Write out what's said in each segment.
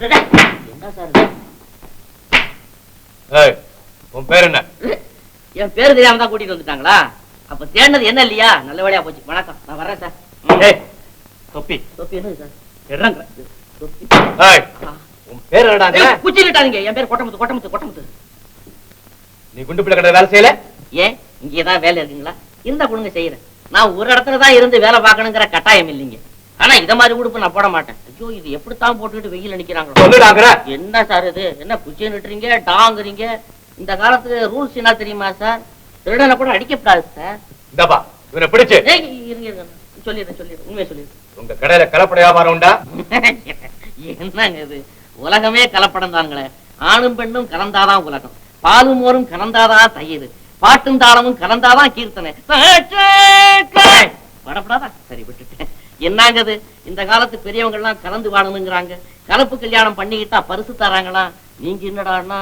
என்ன சார் உன் பேர் என்ன? என் பேரு தெரியாம தான் கூட்டிட்டு வந்துட்டாங்களா? அப்ப தேடினது என்ன இல்லையா? நல்ல வேலையா போச்சு. வணக்கம், நான் வர்றேன் சார். தொப்பி தொப்பி என்ன சார்? தொப்பி உன் பேர் என்னடாங்க? குச்சிட்டாதீங்க. என் பேர் கொட்டமுத்து. கொட்டமுத்து கொட்டமுத்து. நீ குண்டு பிள்ளை கடை வேலை செய்யல? ஏன் இங்க ஏதாவது வேலை இருக்குங்களா? இருந்தா கொடுங்க செய்யறேன். நான் ஒரு இடத்துல தான் இருந்து வேலை பார்க்கணுங்கிற கட்டாயம் இல்லைங்க. ஆனா இத மாதிரி உடுப்பு நான் போட மாட்டேன். ஐயோ, இது எப்படித்தான் போட்டுக்கிட்டு வெயில நிக்கிறாங்களோ. என்ன சார் இது? என்ன குச்சி நிட்டுறீங்க, டாங்குறீங்க? இந்த காலத்து ரூல்ஸ் என்ன தெரியுமா சார்? திருடனை கூட அடிக்கப்படாது சார். இந்தப்பா இவனை பிடிச்சு சொல்லிடுறேன் உண்மையை சொல்லிடுறேன். உங்க கடையில கலப்பட வியாபாரம் உண்டா? என்னங்க இது? உலகமே கலப்படம் தாங்களே. ஆணும் பெண்ணும் கலந்தாதான் உலகம். பாலும் மோரும் கலந்தாதான் தயிர். பாட்டும் தாளமும் கலந்தாதான் கீர்த்தனை. படப்படாதா? சரி விட்டுட்டேன். என்னங்கது? இந்த காலத்து பெரியவங்க எல்லாம் கலந்து வாழணுங்கிறாங்க. கலப்பு கல்யாணம் பண்ணிக்கிட்டா பரிசு தராங்களா? நீங்க என்னடான்னா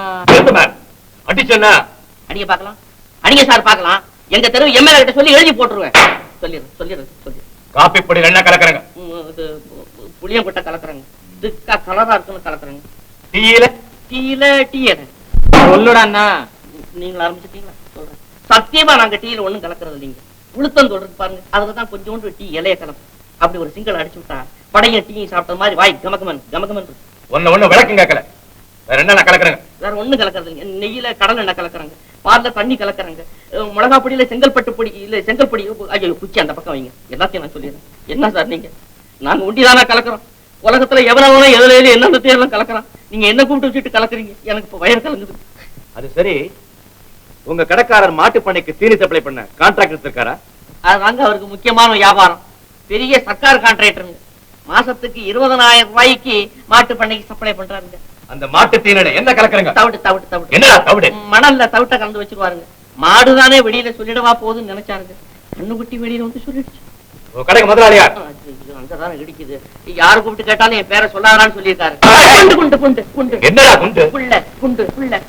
அடிச்சா அடிங்க பாக்கலாம். அடிங்க சார் பாக்கலாம். எங்க தெருவு எம்எல்ஏ கிட்ட சொல்லி எழுதி போட்டுருவேன். சொல்லிடுறேன். காப்பி பொடி என்ன கலக்குறாங்க? புளியங்கொட்டை கலக்குறாங்க. திக்கா கலரா இருக்குன்னு கலக்குறாங்க. டீல சொல்லுடாண்ணா. நீங்க ஆரம்பிச்சிட்டீங்களா? சொல்றேன். சத்தியமா நாங்க டீல ஒண்ணும் கலக்குறது இல்லைங்க. உளுத்தம் தொடர்ந்து பாருங்க. அதுலதான் கொஞ்சோண்டு டீ இலைய கலப்பு. அப்படி ஒரு சிங்கிள் அடிச்சு விட்டா படையும் டீ சாப்பிட்ட மாதிரி வாய் கமகமன் ஒண்ணு விளக்கம் கேட்கல. வேற என்ன கலக்குறாங்க? வேற ஒண்ணு கலக்குறது இல்லைங்க. நெய்யில கடல் எண்ணெய் கலக்குறாங்க. பால்ல தண்ணி கலக்குறாங்க. மிளகா பொடியில செங்கல்பட்டு பொடி இல்ல செங்கல் பொடி. ஐயோ, குச்சி அந்த பக்கம் வைங்க. எல்லாத்தையும் நான் சொல்லிடுறேன். என்ன சார் நீங்க? நாங்க உண்டிதானா கலக்குறோம். உலகத்துல எவனவனோ எதுல என்ன தேர்லாம் கலக்குறான். நீங்க என்ன கூப்பிட்டு வச்சுட்டு கலக்குறீங்க? எனக்கு இப்ப வயிறு கலங்குது. அது சரி, உங்க கடைக்காரர் மாட்டு பண்ணைக்கு தீனி சப்ளை பண்ண கான்ட்ராக்ட் இருக்காரா? அதுதாங்க அவருக்கு முக்கியமான வியாபாரம். பெரிய சர்க்கார் கான்ட்ராக்டருங்க. மாசத்துக்கு 20,000 ரூபாய்க்கு மாட்டு பண்ணைக்கு சப்ளை பண்றாருங்க. அந்த மாட்டு தீனட என்ன கலக்குறீங்க? தவிட்டு. என்ன தவிட்டு? மணல்ல தவிட்ட கலந்து வச்சிருவாருங்க. மாடுதானே வெளியில சொல்லிடவா போகுதுன்னு நினைச்சாருங்க. கண்ணுக்குட்டி வெளியில வந்து சொல்லிடுச்சு. கடைக்கு முதலாளியா? அங்கதானே இடிக்குது. யாரு கூப்பிட்டு கேட்டாலும் என் பேரை சொல்லாதான்னு சொல்லியிருக்காரு. குண்டு என்னடா குண்டு? புள்ள.